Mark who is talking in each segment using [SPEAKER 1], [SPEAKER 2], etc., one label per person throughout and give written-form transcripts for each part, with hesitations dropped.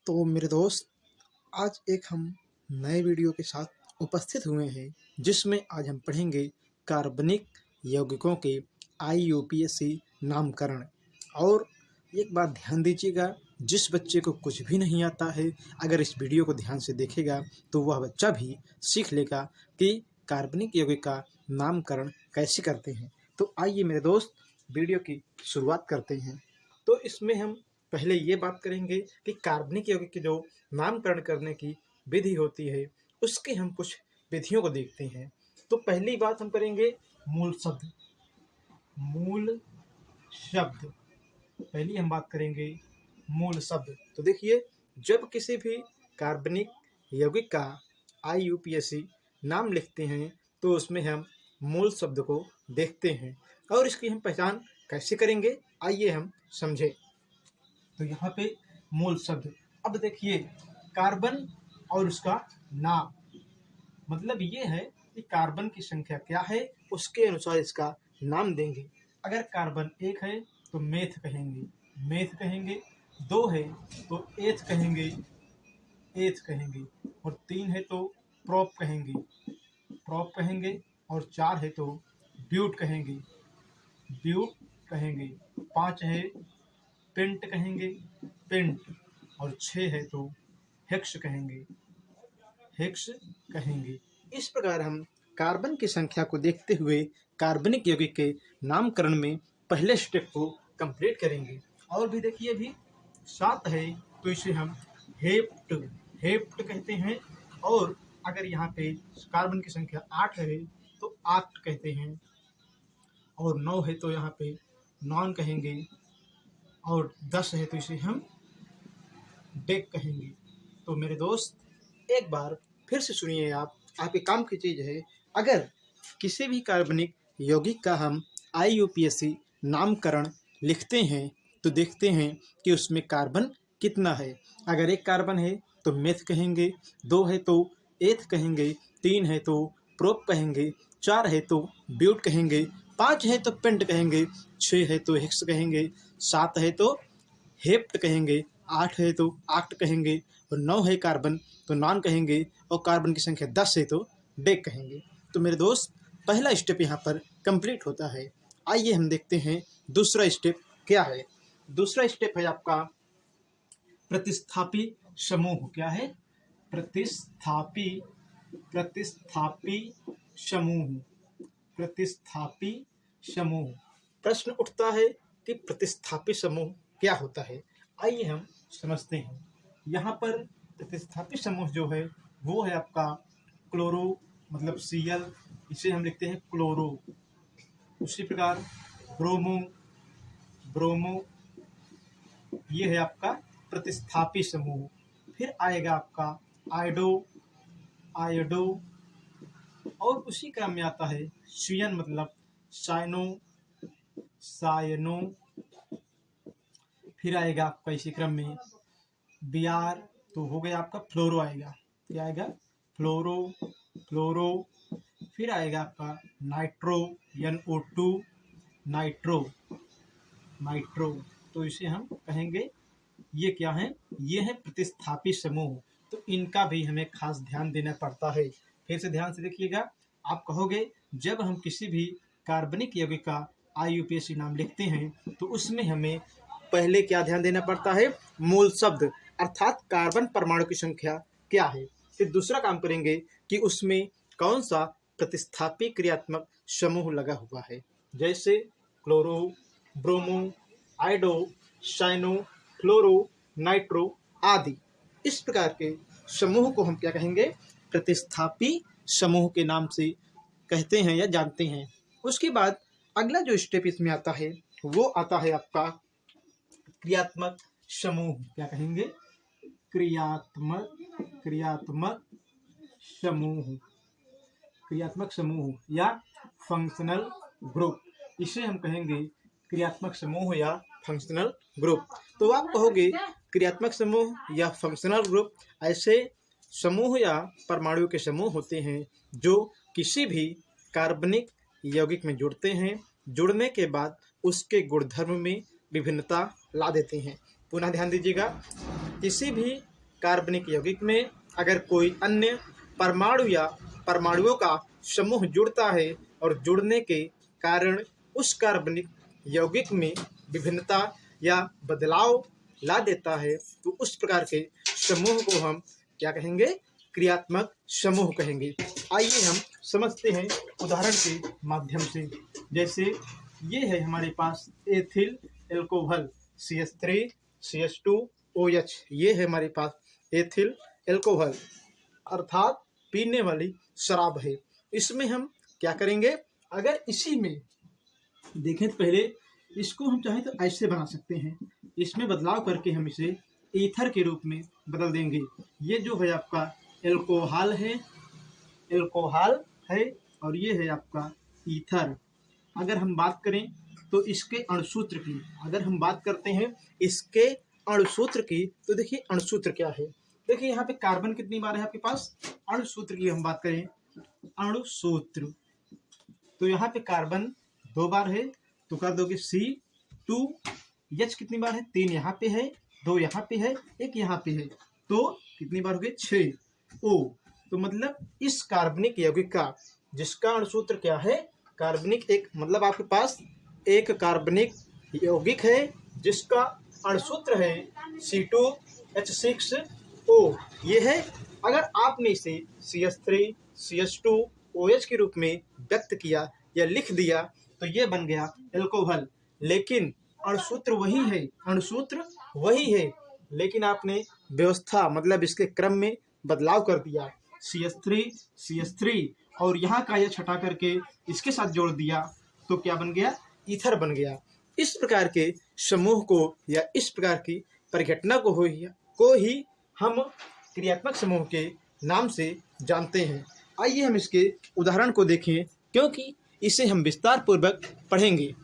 [SPEAKER 1] तो मेरे दोस्त, आज एक हम नए वीडियो के साथ उपस्थित हुए हैं जिसमें आज हम पढ़ेंगे कार्बनिक यौगिकों के IUPAC नामकरण। और एक बात ध्यान दीजिएगा, जिस बच्चे को कुछ भी नहीं आता है अगर इस वीडियो को ध्यान से देखेगा तो वह बच्चा भी सीख लेगा कि कार्बनिक यौगिक का नामकरण कैसे करते हैं। तो आइए मेरे दोस्त, वीडियो की शुरुआत करते हैं। तो इसमें हम पहले ये बात करेंगे कि कार्बनिक यौगिक के जो नामकरण करने की विधि होती है उसके हम कुछ विधियों को देखते हैं। तो पहली बात हम करेंगे मूल शब्द। मूल शब्द पहली हम बात करेंगे मूल शब्द। तो देखिए, जब किसी भी कार्बनिक यौगिक का IUPAC नाम लिखते हैं तो उसमें हम मूल शब्द को देखते हैं। और इसकी हम पहचान कैसे करेंगे, आइए हम समझें। तो यहाँ पे मूल शब्द, अब देखिए कार्बन और उसका नाम, मतलब ये है कि कार्बन की संख्या क्या है उसके अनुसार इसका नाम देंगे। अगर कार्बन 1 है तो मेथ कहेंगे, मेथ कहेंगे। 2 है तो एथ कहेंगे, एथ कहेंगे। और 3 है तो प्रोप कहेंगे, प्रोप कहेंगे। और 4 है तो ब्यूट कहेंगे, ब्यूट कहेंगे। 5 है पेंट कहेंगे, पेंट। और 6 है तो हेक्स कहेंगे, हेक्स कहेंगे। इस प्रकार हम कार्बन की संख्या को देखते हुए कार्बनिक यौगिक के नामकरण में पहले स्टेप को कंप्लीट करेंगे। और भी देखिए, भी 7 है तो इसे हम हेप्ट, हेप्ट कहते हैं। और अगर यहाँ पे कार्बन की संख्या 8 है तो आक्ट कहते हैं। और 9 है तो यहाँ पे नॉन कहेंगे। और 10 है तो इसे हम डेक कहेंगे। तो मेरे दोस्त, एक बार फिर से सुनिए, आप आपके काम की चीज़ है। अगर किसी भी कार्बनिक यौगिक का हम IUPAC नामकरण लिखते हैं तो देखते हैं कि उसमें कार्बन कितना है। अगर 1 कार्बन है तो मेथ कहेंगे, 2 है तो एथ कहेंगे, 3 है तो प्रोप कहेंगे, 4 है तो ब्यूट कहेंगे, 5 है तो पेंट कहेंगे, 6 है तो हेक्स कहेंगे, 7 है तो हेप्ट कहेंगे, 8 है तो आक्ट कहेंगे। और 9 है कार्बन तो नॉन कहेंगे। और कार्बन की संख्या 10 है तो डेक कहेंगे। तो मेरे दोस्त, पहला स्टेप यहाँ पर कंप्लीट होता है। आइए हम देखते हैं दूसरा स्टेप क्या है। दूसरा स्टेप है आपका प्रतिस्थापी समूह। क्या है? प्रतिस्थापी, प्रतिस्थापी समूह, प्रतिस्थापी समूह। प्रश्न उठता है कि प्रतिस्थापी समूह क्या होता है। आइए हम समझते हैं। यहाँ पर प्रतिस्थापी समूह जो है वो है आपका क्लोरो, मतलब Cl, इसे हम लिखते हैं क्लोरो। उसी प्रकार ब्रोमो, ब्रोमो, ये है आपका प्रतिस्थापी समूह। फिर आएगा आपका आयोडो, आयोडो। और उसी क्रम में आता है सुयन, मतलब साइनो, सायनो। फिर आएगा आपका इसी क्रम में Br, तो हो गया आपका फ्लोरो आएगा। क्या आएगा? फ्लोरो, फ्लोरो। फिर आएगा आपका नाइट्रो, NO2, नाइट्रो, नाइट्रो। तो इसे हम कहेंगे, ये क्या है? ये है प्रतिस्थापी समूह। तो इनका भी हमें खास ध्यान देना पड़ता है। फिर से ध्यान से देखिएगा। आप कहोगे, जब हम किसी भी कार्बनिक यौगिक का IUPAC नाम लिखते हैं तो उसमें हमें पहले क्या ध्यान देना पड़ता है? मूल शब्द, अर्थात कार्बन परमाणु की संख्या क्या है। फिर दूसरा काम करेंगे कि उसमें कौन सा प्रतिस्थापी क्रियात्मक समूह लगा हुआ है, जैसे क्लोरो, ब्रोमो, आयोडो, साइनो, फ्लोरो, नाइट्रो आदि। इस प्रकार के समूह को हम क्या कहेंगे? प्रतिस्थापी समूह के नाम से कहते हैं या जानते हैं। उसके बाद अगला जो स्टेप इसमें आता है वो आता है आपका क्रियात्मक समूह। क्या कहेंगे? क्रियात्मक, क्रियात्मक समूह, क्रियात्मक समूह या फंक्शनल ग्रुप। इसे हम कहेंगे क्रियात्मक समूह या फंक्शनल ग्रुप। तो आप कहोगे क्रियात्मक समूह या फंक्शनल ग्रुप ऐसे समूह या परमाणु के समूह होते हैं जो किसी भी कार्बनिक यौगिक में जुड़ते हैं। जुड़ने के बाद उसके गुणधर्म में विभिन्नता ला देते हैं। पुनः ध्यान दीजिएगा, किसी भी कार्बनिक यौगिक में अगर कोई अन्य परमाणु या परमाणुओं का समूह जुड़ता है और जुड़ने के कारण उस कार्बनिक यौगिक में विभिन्नता या बदलाव ला देता है, तो उस प्रकार के समूह को हम क्या कहेंगे? क्रियात्मक समूह कहेंगे। आइए हम समझते हैं उदाहरण के माध्यम से। जैसे ये है हमारे पास एथिल एल्कोहल CH3 CH2OH, ये है हमारे पास एथिल एल्कोहल अर्थात पीने वाली शराब है। इसमें हम क्या करेंगे? अगर इसी में देखें तो पहले इसको हम चाहें तो ऐसे बना सकते हैं, इसमें बदलाव करके हम इसे ईथर के रूप में बदल देंगे। ये जो है आपका एल्कोहल है और ये है आपका ईथर। अगर हम बात करें तो इसके अणुसूत्र की, अगर हम बात करते हैं इसके अणुसूत्र की, तो देखिए अणुसूत्र क्या है। देखिए यहाँ पे कार्बन कितनी बार है आपके पास? अणुसूत्र की हम बात करें, अणुसूत्र तो यहाँ पे कार्बन 2 बार है, तो कर दोगे C2H कितनी बार है? 3 यहाँ पे है, 2 यहाँ पे है, 1 यहाँ पे है, तो कितनी बार हो गए? 6 O। तो मतलब इस कार्बनिक यौगिक का जिसका अणुसूत्र क्या है? कार्बनिक एक, मतलब आपके पास एक कार्बनिक यौगिक है जिसका अणुसूत्र है C2H6O, ये है। अगर आपने इसे CH3 CH2OH के रूप में व्यक्त किया या लिख दिया तो ये बन गया एल्कोहल, लेकिन अणुसूत्र वही है, लेकिन आपने व्यवस्था मतलब इसके क्रम में बदलाव कर दिया। CH3 और यहाँ का यह छटा करके इसके साथ जोड़ दिया तो क्या बन गया? ईथर बन गया। इस प्रकार के समूह को या इस प्रकार की परिघटना को ही हम क्रियात्मक समूह के नाम से जानते हैं। आइए हम इसके उदाहरण को देखें, क्योंकि इसे हम विस्तार पूर्वक पढ़ेंगे।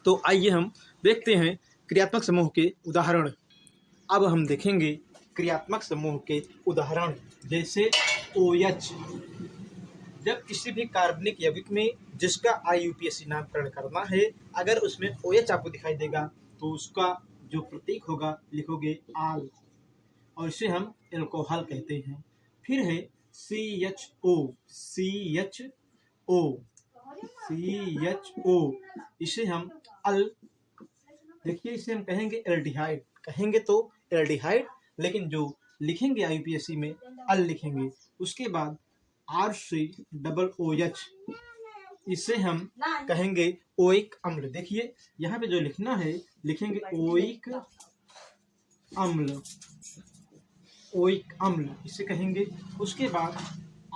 [SPEAKER 1] तो आइए हम देखते हैं क्रियात्मक समूह के उदाहरण। अब हम देखेंगे क्रियात्मक समूह के उदाहरण, जैसे OH। जब किसी भी कार्बनिक यौगिक में जिसका IUPAC नामकरण करना है, अगर उसमें OH आपको दिखाई देगा तो उसका जो प्रतीक होगा लिखोगे आल, और इसे हम एल्कोहल कहते हैं। फिर है CHO, इसे हम अल, देखिए इसे हम कहेंगे एल्डिहाइड, कहेंगे तो एल्डिहाइड, लेकिन जो लिखेंगे IUPAC में अल लिखेंगे। उसके बाद RCOOH, इसे हम कहेंगे ओइक अम्ल। देखिए यहाँ पे जो लिखना है लिखेंगे ओइक अम्ल, इसे कहेंगे। उसके बाद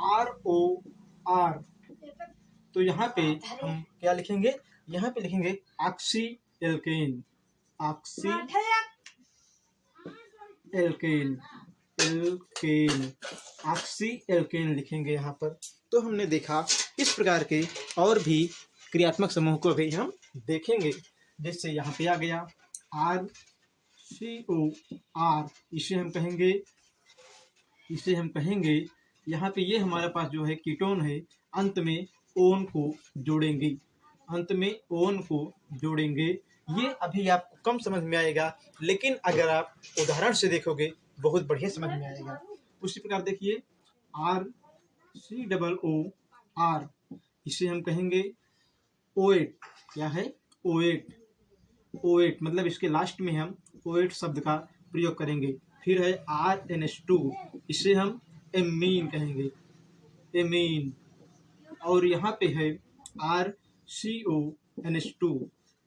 [SPEAKER 1] ROR, तो यहाँ पे हम क्या लिखेंगे? यहाँ पे लिखेंगे ऑक्सी एल्केन लिखेंगे यहाँ पर। तो हमने देखा इस प्रकार के और भी क्रियात्मक समूह को भी हम देखेंगे। जैसे यहाँ पे आ गया RCOR, इसे हम कहेंगे यहाँ पे ये हमारे पास जो है कीटोन है, अंत में ओन को जोड़ेंगे। ये अभी आपको कम समझ में आएगा, लेकिन अगर आप उदाहरण से देखोगे बहुत बढ़िया समझ में आएगा। उसी प्रकार देखिए RCOOR, इसे हम कहेंगे OH, क्या है? OH मतलब इसके लास्ट में हम OH शब्द का प्रयोग करेंगे। फिर है RNH2, इसे हम एमीन कहेंगे, एमीन। और यहाँ पे है RCONH2,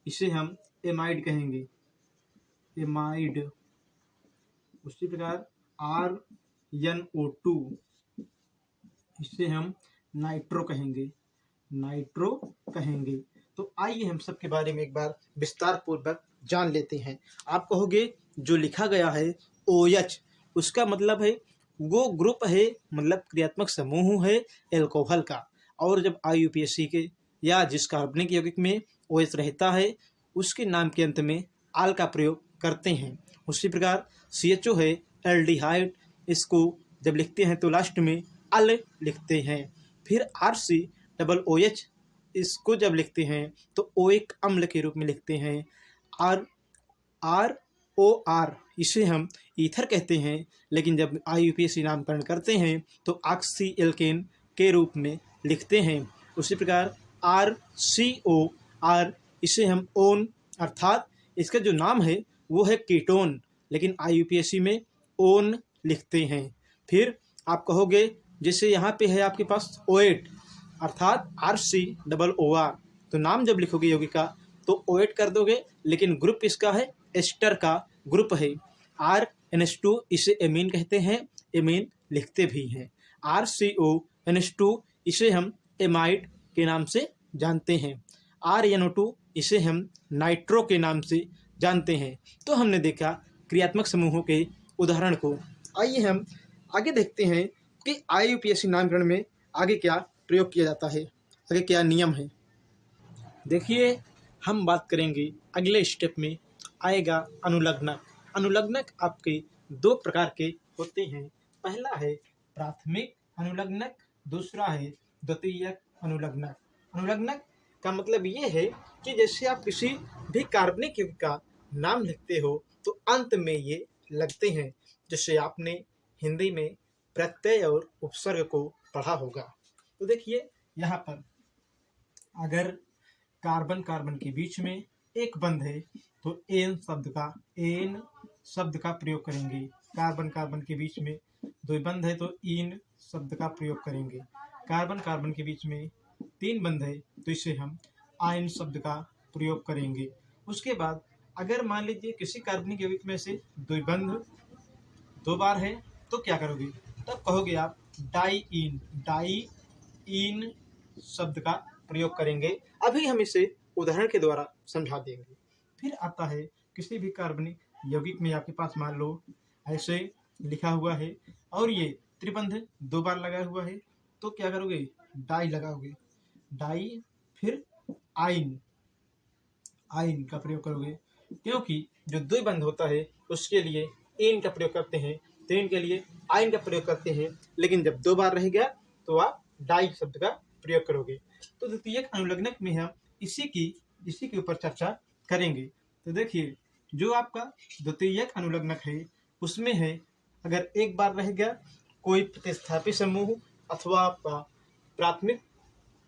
[SPEAKER 1] इसे हम एमाइड कहेंगे, एमाइड। उसी प्रकार RNO2, इसे हम नाइट्रो कहेंगे। तो आइए हम सब के बारे में एक बार विस्तार पूर्वक जान लेते हैं। आप कहोगे जो लिखा गया है OH, उसका मतलब है वो ग्रुप है, मतलब क्रियात्मक समूह है एल्कोहल का। और जब IUPAC के या जिस कार्बनिक यौगिक में OH रहता है उसके नाम के अंत में आल का प्रयोग करते हैं। उसी प्रकार CHO है एल्डिहाइड, इसको जब लिखते हैं तो लास्ट में अल लिखते हैं। फिर RCOOH, इसको जब लिखते हैं तो ओइक अम्ल के रूप में लिखते हैं। OR इसे हम ईथर कहते हैं, लेकिन जब IUPAC नामकरण करते हैं तो ऑक्सी एल्केन के रूप में लिखते हैं। उसी प्रकार RCOR इसे हम ओन अर्थात इसका जो नाम है वो है कीटोन, लेकिन IUPAC में ओन लिखते हैं। फिर आप कहोगे जैसे यहाँ पे है आपके पास OAT अर्थात RCOOR, तो नाम जब लिखोगे यौगिक का तो OAT कर दोगे, लेकिन ग्रुप इसका है एस्टर का ग्रुप है। RNH2 इसे एमीन कहते हैं, एमीन लिखते भी हैं। RCONH2 इसे हम एमाइड के नाम से जानते हैं। RNO2 इसे हम नाइट्रो के नाम से जानते हैं। तो हमने देखा क्रियात्मक समूहों के उदाहरण को। आइए हम आगे देखते हैं कि IUPAC नामकरण में आगे क्या प्रयोग किया जाता है, आगे क्या नियम है। देखिए, हम बात करेंगे अगले स्टेप में आएगा अनुलग्नक। अनुलग्नक आपके दो प्रकार के होते हैं। पहला है प्राथमिक अनुलग्नक, दूसरा है द्वितीयक अनुलग्नक। अनुलग्नक का मतलब ये है कि जैसे आप किसी भी कार्बनिक यौगिक का नाम लिखते हो तो अंत में ये लगते हैं, जैसे आपने हिंदी में प्रत्यय और उपसर्ग को पढ़ा होगा। तो देखिए यहाँ पर अगर कार्बन कार्बन के बीच में एक बंध है तो एन शब्द का प्रयोग करेंगे। कार्बन कार्बन के बीच में दो बंध है तो इन शब्द का प्रयोग करेंगे। कार्बन कार्बन के बीच में तीन बंध है तो इसे हम आयन शब्द का प्रयोग करेंगे। उसके बाद अगर मान लीजिए किसी कार्बनिक यौगिक में से द्विबंध दो बार है तो क्या करोगे, तब कहोगे आप डाई इन शब्द का प्रयोग करेंगे। अभी हम इसे उदाहरण के द्वारा समझा देंगे। फिर आता है किसी भी कार्बनिक यौगिक में आपके पास मान लो ऐसे लिखा हुआ है और ये त्रिबंध दो बार लगा हुआ है तो क्या करोगे, डाई लगाओगे। डाई फिर आइन का प्रयोग करोगे, क्योंकि जो द्विबंध होता है उसके लिए इन का प्रयोग करते हैं, तो इन के लिए आइन का प्रयोग करते हैं, लेकिन जब दो बार रह गया तो आप डाई शब्द का प्रयोग करोगे। तो द्वितीयक अनुलग्नक में हम इसी के ऊपर चर्चा करेंगे। तो देखिए, जो आपका द्वितीयक अनुलग्नक है उसमें है अगर एक बार रह गया कोई प्रतिस्थापी समूह अथवा आपका प्राथमिक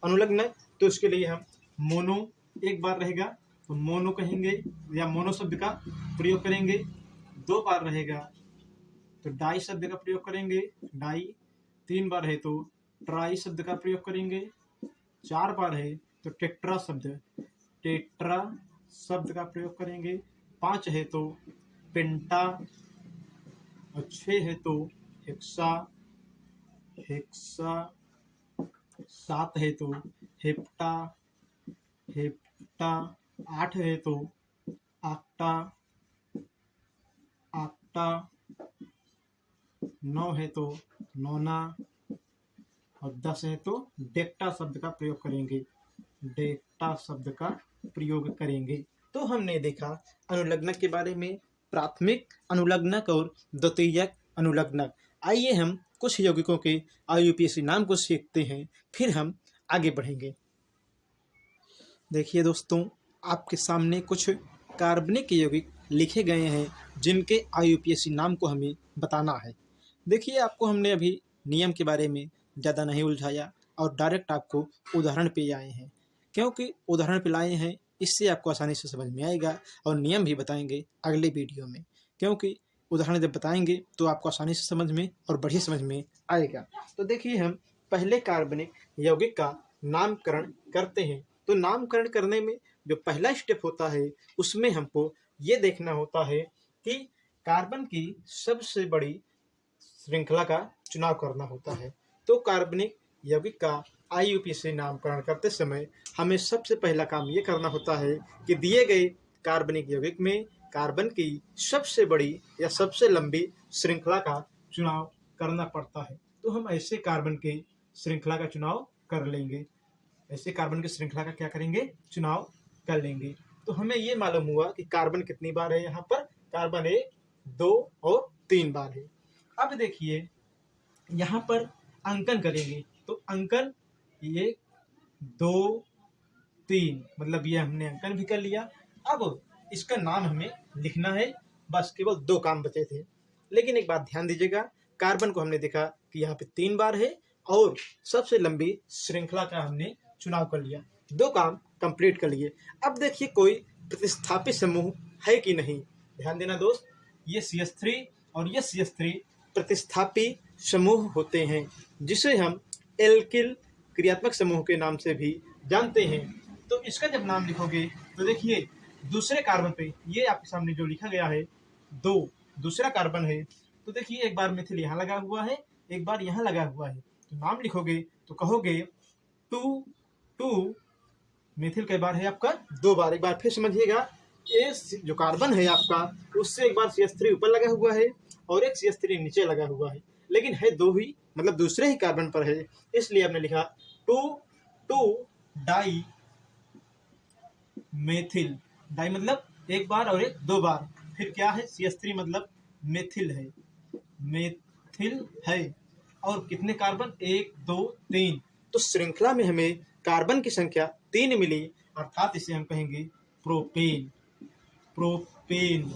[SPEAKER 1] अनुलग्नक तो उसके लिए हम मोनो, एक बार रहेगा तो मोनो कहेंगे या मोनो शब्द का प्रयोग करेंगे। दो बार रहेगा तो डाई शब्द का प्रयोग करेंगे, डाई। तीन बार है तो ट्राई शब्द का प्रयोग करेंगे। चार बार है तो टेट्रा शब्द का प्रयोग करेंगे। पांच है तो पेंटा और छह है तो हेक्सा। सात है तो हेप्टा। आठ है तो आक्टा। नौ है तो नोना और 10 है तो डेक्टा शब्द का प्रयोग करेंगे। तो हमने देखा अनुलग्नक के बारे में, प्राथमिक अनुलग्नक और द्वितीयक अनुलग्नक। आइए हम कुछ यौगिकों के IUPAC नाम को सीखते हैं, फिर हम आगे बढ़ेंगे। देखिए दोस्तों, आपके सामने कुछ कार्बनिक यौगिक लिखे गए हैं जिनके IUPAC नाम को हमें बताना है। देखिए, आपको हमने अभी नियम के बारे में ज़्यादा नहीं उलझाया और डायरेक्ट आपको उदाहरण पे आए हैं, क्योंकि उदाहरण पे लाए हैं इससे आपको आसानी से समझ में आएगा, और नियम भी बताएंगे अगले वीडियो में, क्योंकि उदाहरण जब बताएंगे तो आपको आसानी से समझ में और बढ़िया समझ में आएगा। तो देखिए, हम पहले कार्बनिक यौगिक का नामकरण करते हैं। तो नामकरण करने में जो पहला स्टेप होता है उसमें हमको ये देखना होता है कि कार्बन की सबसे बड़ी श्रृंखला का चुनाव करना होता है। तो कार्बनिक यौगिक का IUPAC नामकरण करते समय हमें सबसे पहला काम ये करना होता है कि दिए गए कार्बनिक यौगिक में कार्बन की सबसे बड़ी या सबसे लंबी श्रृंखला का चुनाव करना पड़ता है। तो हम ऐसे कार्बन की श्रृंखला का चुनाव कर लेंगे, ऐसे कार्बन की श्रृंखला का क्या करेंगे, चुनाव कर लेंगे। तो हमें ये मालूम हुआ कि कार्बन कितनी बार है, यहाँ पर कार्बन 1, 2 और 3 बार है। अब देखिए, यहाँ पर अंकन करेंगे तो अंकन 1, 2, 3, मतलब ये हमने अंकन भी कर लिया। अब इसका नाम हमें लिखना है। बस केवल 2 काम बचे थे। लेकिन एक बात ध्यान दीजिएगा, कार्बन को हमने देखा कि यहाँ पे 3 बार है और सबसे लंबी श्रृंखला का हमने चुनाव कर लिया, 2 काम कंप्लीट कर लिए। अब देखिए कोई प्रतिस्थापित समूह है कि नहीं। ध्यान देना दोस्त, ये CH3 और ये CH3 प्रतिस्थापी समूह होते हैं, जिसे हम एल्किल क्रियात्मक समूह के नाम से भी जानते हैं। तो इसका जब नाम लिखोगे तो देखिए दूसरे कार्बन पे, ये आपके सामने जो लिखा गया है 2 दूसरा कार्बन है, तो देखिए एक बार मिथिल यहाँ लगा हुआ है, एक बार यहाँ लगा हुआ है। तो नाम लिखोगे तो कहोगे 2 मिथिल कई बार है आपका 2 बार। एक बार फिर समझिएगा, ये जो कार्बन है आपका उससे एक बार CH3 ऊपर लगा हुआ है और एक CH3 नीचे लगा हुआ है, लेकिन है 2 ही, मतलब दूसरे ही कार्बन पर है, इसलिए हमने लिखा 2 डाई मेथिल। डाई मतलब एक बार और एक 2 बार। फिर क्या है, CH3 मतलब मेथिल है, मेथिल है। और कितने कार्बन, 1 2 3। तो श्रृंखला में हमें कार्बन की संख्या 3 मिली, अर्थात इसे हम कहेंगे प्रोपेन। प्रोपेन।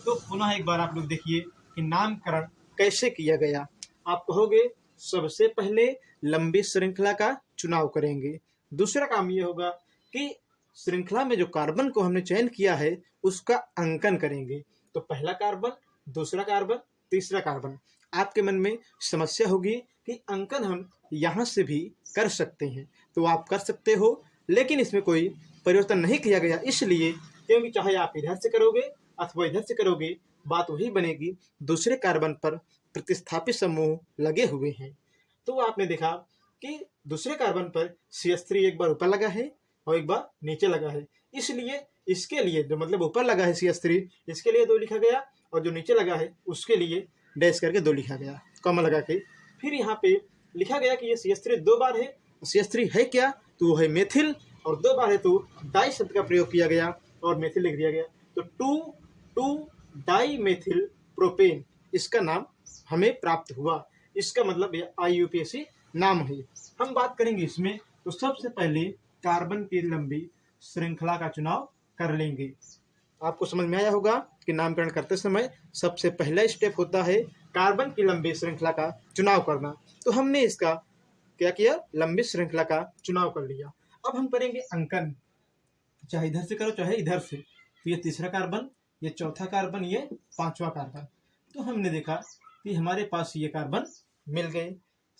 [SPEAKER 1] तो पुनः एक बार आप लोग देखिए कि नामकरण कैसे किया गया। आप कहोगे सबसे पहले लंबी श्रृंखला का चुनाव करेंगे। दूसरा काम ये होगा कि श्रृंखला में जो कार्बन को हमने चयन किया है उसका अंकन करेंगे। तो पहला कार्बन, दूसरा कार्बन, तीसरा कार्बन। आपके मन में समस्या होगी कि अंकन हम यहाँ से भी कर सकते हैं, तो आप कर सकते हो, लेकिन इसमें कोई परिवर्तन नहीं किया गया, इसलिए क्योंकि चाहे आप इधर से करोगे अथवा इधर से करोगे बात वही बनेगी। दूसरे कार्बन पर प्रतिस्थापित समूह लगे हुए हैं। तो आपने देखा कि दूसरे कार्बन पर CH3 एक बार ऊपर लगा है और एक बार नीचे लगा है, इसलिए इसके लिए जो मतलब ऊपर लगा है CH3, इसके लिए 2 लिखा गया, और जो नीचे लगा है उसके लिए डैश करके 2 लिखा गया, कॉमा लगा के। फिर यहाँ पे लिखा गया कि ये CH3 2 बार है। CH3 है क्या, तो वो है मेथिल, और 2 बार है तो डाई शब्द का प्रयोग किया गया और मेथिल लिख दिया गया। तो 2 डाई मेथिल प्रोपेन, इसका नाम हमें प्राप्त हुआ। इसका मतलब ये IUPAC नाम है। हम बात करेंगे इसमें, तो सबसे पहले कार्बन की लंबी श्रृंखला का चुनाव कर लेंगे। आपको समझ में आया होगा कि नामकरण करते समय सबसे पहला स्टेप होता है कार्बन की लंबी श्रृंखला का चुनाव करना। तो हमने इसका क्या किया, लंबी श्रृंखला का चुनाव कर लिया। अब हम करेंगे अंकन, चाहे इधर से करो चाहे इधर से। तो ये तीसरा कार्बन, ये चौथा कार्बन, ये 5वां कार्बन। तो हमने देखा कि हमारे पास ये कार्बन मिल गए।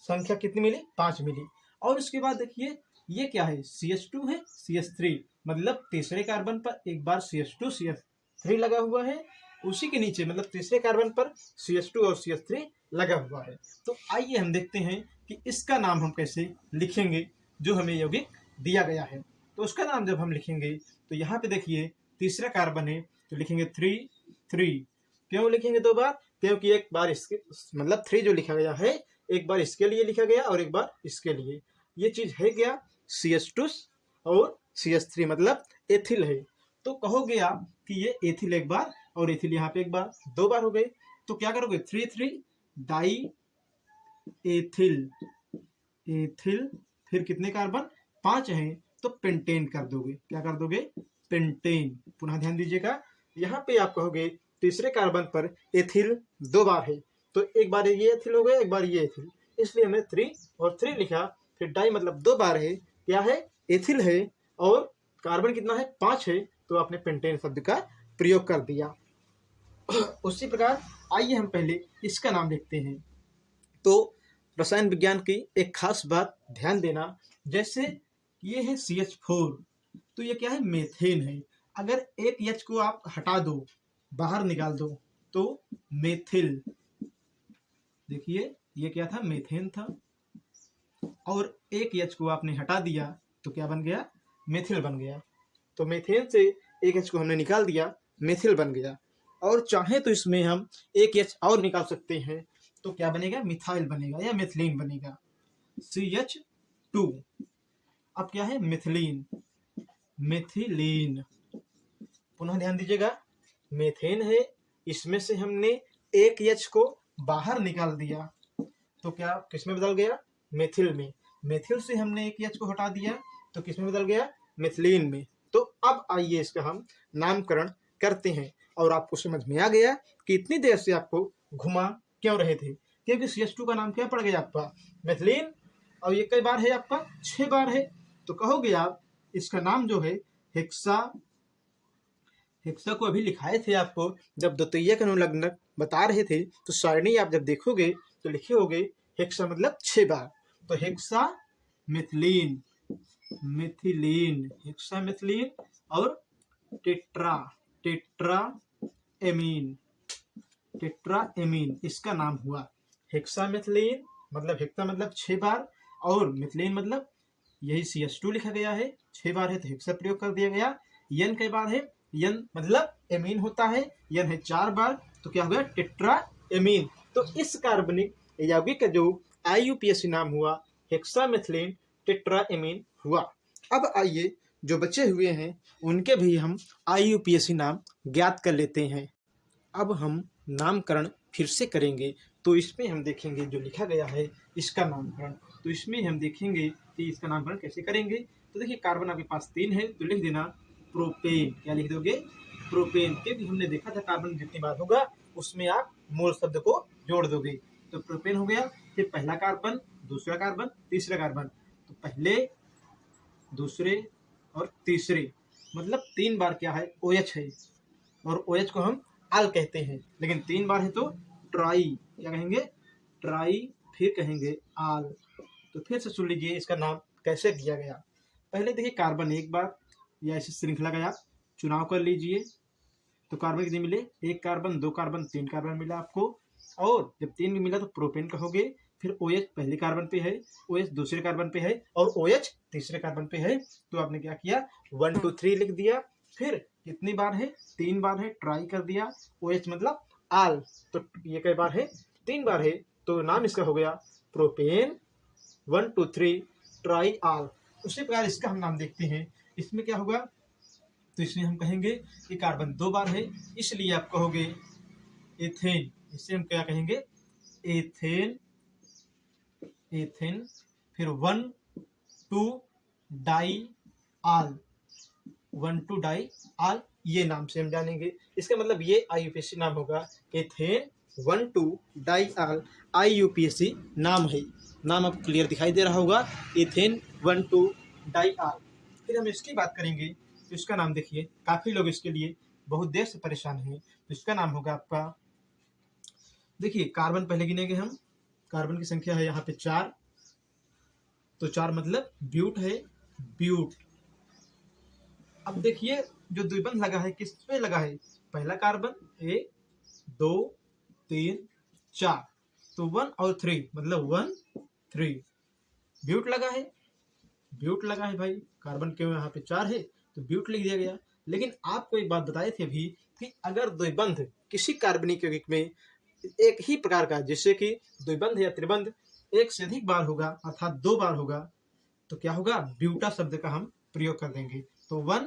[SPEAKER 1] संख्या कितनी मिली, 5 मिली। और उसके बाद देखिए ये क्या है, CH2 है, CH3 मतलब तीसरे कार्बन पर एक बार CH2 CH3 लगा हुआ है, उसी के नीचे मतलब तीसरे कार्बन पर CH2 और CH3 लगा हुआ है। तो आइए हम देखते हैं कि इसका नाम हम कैसे लिखेंगे जो हमें यौगिक दिया गया है। तो उसका नाम जब हम लिखेंगे तो यहाँ पे देखिए तीसरा कार्बन है तो लिखेंगे 3। क्यों लिखेंगे 2 बार, क्योंकि एक बार इसके मतलब 3 जो लिखा गया है एक बार इसके लिए लिखा गया और एक बार इसके लिए। ये चीज है क्या, CH2 और CH3 मतलब एथिल है। तो कहोगे आप कि ये एथिल एक बार और एथिल यहाँ पे एक बार, 2 बार हो गए। तो क्या करोगे, 3 डाई एथिल। एथिल फिर कितने कार्बन, 5 हैं, तो पेंटेन कर दोगे। क्या कर दोगे, पेंटेन। पुनः ध्यान दीजिएगा, यहाँ पे आप कहोगे तीसरे कार्बन पर एथिल 2 बार है, तो एक बार ये एथिल हो गया, एक बार ये एथिल, इसलिए हमने 3 और 3 लिखा। फिर डाई मतलब 2 बार है, क्या है, एथिल है, और कार्बन कितना है, 5 है, तो आपने पेंटेन शब्द का प्रयोग कर दिया। उसी प्रकार आइए हम पहले इसका नाम लिखते हैं। तो रसायन विज्ञान की एक खास बात ध्यान देना, जैसे ये है CH4, तो ये क्या है, मेथेन है। अगर एक H को आप हटा दो, बाहर निकाल दो, तो मेथिल। देखिए ये क्या था, मेथेन था, और एक H को आपने हटा दिया तो क्या बन गया, मेथिल बन गया। तो मेथेन से एक H को हमने निकाल दिया, मेथिल बन गया। और चाहे तो इसमें हम एक H और निकाल सकते हैं, तो क्या बनेगा, मिथाइल बनेगा या मिथिलीन बनेगा, CH2। अब क्या है, मिथिलीन, मिथिलीन। पुनः ध्यान दीजिएगा, मेथेन है, इसमें से हमने एक H को बाहर निकाल दिया, तो क्या किसमें बदल गया, मेथिल में। मेथिल से हमने एक H को हटा दिया तो किसमें बदल गया, मिथिलीन में। तो अब आइए इसका हम नामकरण करते हैं। और आपको समझ में आ गया कि इतनी देर से आपको घुमा क्यों रहे थे, क्योंकि CH2 का नाम क्या पड़ गया आपका, मेथिलीन। और ये कई बार है आपका, 6 बार है। तो कहोगे आप इसका नाम जो है हेक्सा, हेक्सा को अभी लिखाए थे आपको जब द्वितीयक अनुलग्नक बता रहे थे, तो सारणी आप जब देखोगे तो लिखे होगे हेक्सा मतलब 6 बार। तो hexa methylene, methylene, hexa methylene. और tetra, tetra amine, tetra amine इसका नाम हुआ हेक्सा मिथिलीन। मतलब हेक्सा मतलब 6 बार और मिथिलीन मतलब यही CH2 लिखा गया है, 6 बार है तो हेक्सा प्रयोग कर दिया गया। यन कई बार है, यन मतलब एमीन होता है, यन है 4 बार, तो क्या हो गया टेट्रा एमीन। तो इस कार्बनिक यौगिक का जो IUPAC नाम हुआ हेक्सामेथिलीन टेट्रा एमीन हुआ। अब आइए जो बचे हुए हैं उनके भी हम IUPAC नाम ज्ञात कर लेते हैं। अब हम नामकरण फिर से करेंगे, तो इसमें हम देखेंगे जो लिखा गया है इसका नामकरण। तो इसमें हम देखेंगे कि इसका नामकरण कैसे करेंगे। तो देखिए कार्बन आपके पास 3 है, तो लिख देना प्रोपेन। क्या लिख दोगे, प्रोपेन, क्योंकि हमने देखा था कार्बन जितनी बार होगा उसमें आप मोल शब्द को जोड़ दोगे। तो प्रोपेन हो गया, फिर पहला कार्बन, दूसरा कार्बन, तीसरा कार्बन। तो पहले, दूसरे और तीसरे, मतलब 3 बार क्या है OH है, और OH को हम आल कहते हैं, लेकिन 3 बार है तो ट्राई, क्या कहेंगे ट्राई, फिर कहेंगे आल। तो फिर से सुन लीजिए इसका नाम कैसे दिया गया। पहले देखिए कार्बन 1 बार, या इसी श्रृंखला का आप चुनाव कर लीजिए। तो कार्बन कितने मिले, 1 कार्बन, 2 कार्बन, 3 कार्बन मिला आपको। और जब 3 मिला तो प्रोपेन कहोगे, फिर OH पहले कार्बन पे है, OH दूसरे कार्बन पे है और OH तीसरे कार्बन पे है। तो आपने क्या किया 1 2 3 लिख दिया। फिर कितनी बार है, 3 बार है, ट्राई कर दिया, OH मतलब आल। तो ये कई बार है, 3 बार है, तो नाम इसका हो गया प्रोपेन 1 2 3 ट्राई आल। उसी प्रकार इसका हम नाम देखते हैं, इसमें क्या होगा, तो इसमें हम कहेंगे कि कार्बन 2 बार है, इसलिए आप कहोगे एथेन। इसे हम क्या कहेंगे एथेन, एथेन। फिर 1 2 डाई आल, 1 2 डाई आल, ये नाम से हम जानेंगे। इसका मतलब ये IUPAC नाम होगा एथेन 1 2 डाई आल, IUPAC नाम है। नाम अब क्लियर दिखाई दे रहा होगा, एथेन 1 2 डाई आल। फिर हम इसकी बात करेंगे, तो इसका नाम देखिए, काफी लोग इसके लिए बहुत देर से परेशान हैं। तो इसका नाम होगा आपका, देखिए कार्बन पहले गिनेंगे हम, कार्बन की संख्या है यहाँ पे 4, तो 4 मतलब ब्यूट है, ब्यूट। अब देखिए जो द्विबंध लगा है किस पे लगा है, पहला कार्बन 1 2 3 4, तो 1 और 3 मतलब 1 3 ब्यूट लगा है, ब्यूट लगा है भाई। कार्बन क्यों यहाँ पे 4 है तो ब्यूट लिख दिया गया। लेकिन आपको एक बात बताए थे अभी कि अगर द्विबंध किसी कार्बनिक यौगिक में एक ही प्रकार का, जैसे कि द्विबंध या त्रिबंध एक से अधिक बार होगा अर्थात 2 बार होगा, तो क्या होगा ब्यूटा शब्द का हम प्रयोग कर देंगे। तो 1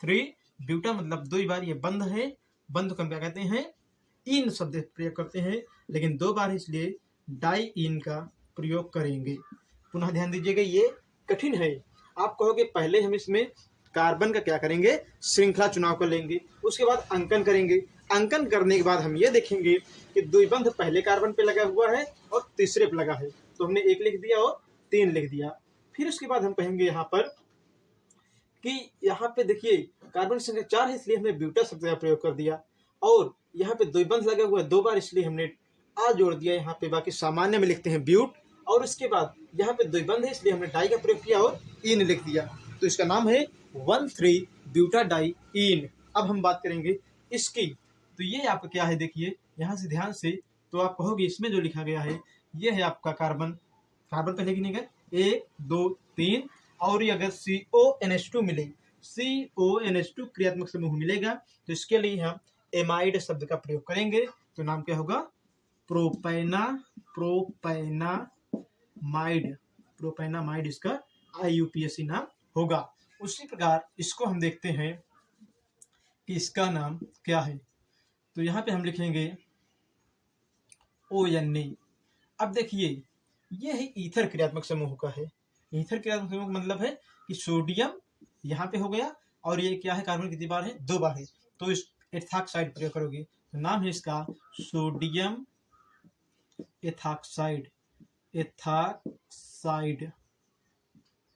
[SPEAKER 1] 3 ब्यूटा मतलब 2 बार ये बंध है, बंध को हम क्या कहते हैं इन शब्द प्रयोग करते हैं, लेकिन 2 बार इसलिए डाई इन का प्रयोग करेंगे। पुनः ध्यान दीजिएगा ये कठिन है। आप कहोगे पहले हम इसमें कार्बन का क्या करेंगे श्रृंखला चुनाव कर लेंगे, उसके बाद अंकन करेंगे। अंकन करने के बाद हम ये देखेंगे कि द्विबंध पहले कार्बन पे लगा हुआ है और तीसरे पे लगा है, तो हमने 1 लिख दिया और 3 लिख दिया। फिर उसके बाद हम कहेंगे यहाँ पर कि यहाँ पे देखिए कार्बन की संख्या 4 है, इसलिए हमने ब्यूटा शब्द का प्रयोग कर दिया। और यहाँ पे द्विबंध लगा हुआ है 2 बार, इसलिए हमने आ जोड़ दिया यहाँ पे, बाकी सामान्य में लिखते हैं ब्यूट। और उसके बाद यहाँ पे द्विबंध है इसलिए हमने डाई का प्रयोग किया और इन लिख दिया। तो इसका नाम है 1 3 ब्यूटा डाई इन। अब हम बात करेंगे इसकी, तो ये आपका क्या है देखिए यहाँ से ध्यान से, तो आप कहोगे इसमें जो लिखा गया है ये है आपका कार्बन, कार्बन पहले गिनेगा 1 2 3, और ये अगर CONH2 मिले, CONH2 क्रियात्मक समूह मिलेगा, तो इसके लिए हम एमाइड शब्द का प्रयोग करेंगे। तो नाम क्या होगा प्रोपैना, प्रोपैनामाइड, प्रोपैनामाइड इसका IUPAC नाम होगा। उसी प्रकार इसको हम देखते हैं कि इसका नाम क्या है, तो यहाँ पे हम लिखेंगे ONA। अब देखिए ये है ईथर क्रियात्मक समूह का है। ईथर क्रियात्मक समूह का मतलब है कि सोडियम यहाँ पे हो गया, और ये क्या है कार्बन कितनी बार है 2 बार है, तो इस एथॉक्साइड प्रयोग करोगे तो नाम है इसका sodium ethoxide.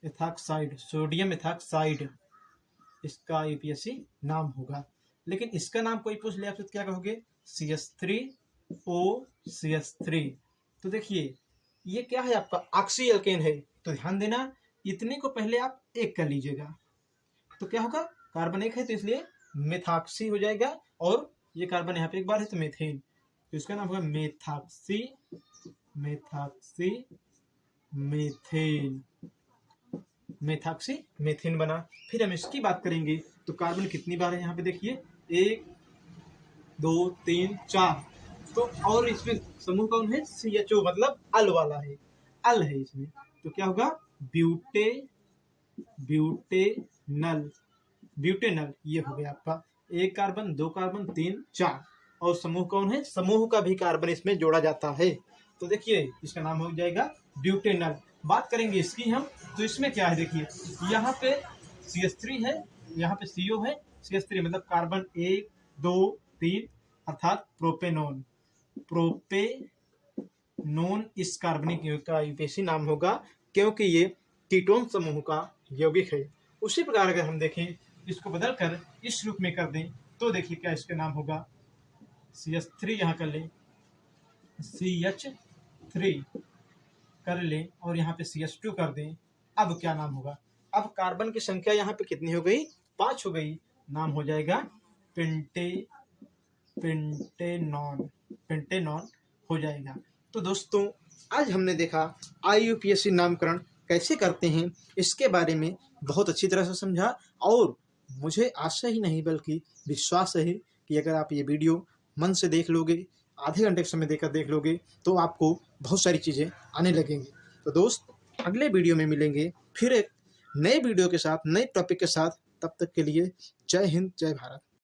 [SPEAKER 1] Ethoxide sodium ethoxide इसका यूपीएससी नाम होगा। लेकिन इसका नाम कोई पूछ ले आपसे तो क्या कहोगे? CH3OCH3। तो देखिए ये क्या है आपका ऑक्सी एल्केन है, तो ध्यान देना इतने को पहले आप एक कर लीजिएगा। तो क्या होगा? कार्बन एक है तो इसलिए मेथॉक्सी हो जाएगा, और ये कार्बन यहाँ पे एक बार है तो मेथेन, तो इसका नाम होगा मेथॉक्सी मेथेन। मेथेन बना। फिर हम इसकी बात करेंगे तो कार्बन कितनी बार है यहाँ पे देखिए, 1 2 3 4। तो और इसमें समूह कौन है? CHO, मतलब अल वाला है, अल है इसमें, तो क्या होगा? ब्यूटेनल ये हो गया आपका 1 कार्बन 2 कार्बन 3 4। और समूह कौन है? समूह का भी कार्बन इसमें जोड़ा जाता है, तो देखिए इसका नाम हो जाएगा ब्यूटेनल। बात करेंगे इसकी हम, तो इसमें क्या है देखिए, यहाँ पे CH3 है, यहाँ पे CO है, CH3 मतलब कार्बन 1 2 3 अर्थात प्रोपेनोन इस कार्बनिक यौगिक का यूपीएससी नाम होगा, क्योंकि ये कीटोन समूह का यौगिक है। उसी प्रकार अगर हम देखें इसको बदल कर इस रूप में कर दें तो देखिए क्या इसका नाम होगा, CH3 यहाँ कर लें, CH3 कर लें और यहाँ पे CH2 कर दें। अब क्या नाम होगा? अब कार्बन की संख्या यहाँ पे कितनी हो गई? 5 हो गई। नाम हो जाएगा पेंटेनॉन हो जाएगा। तो दोस्तों आज हमने देखा IUPAC नामकरण कैसे करते हैं, इसके बारे में बहुत अच्छी तरह से समझा, और मुझे आशा ही नहीं बल्कि विश्वास है कि अगर आप ये वीडियो मन से देख लोगे, आधे घंटे का समय देकर देख लोगे, तो आपको बहुत सारी चीज़ें आने लगेंगी। तो दोस्त अगले वीडियो में मिलेंगे फिर एक नए वीडियो के साथ, नए टॉपिक के साथ। तब तक के लिए जय हिंद, जय भारत।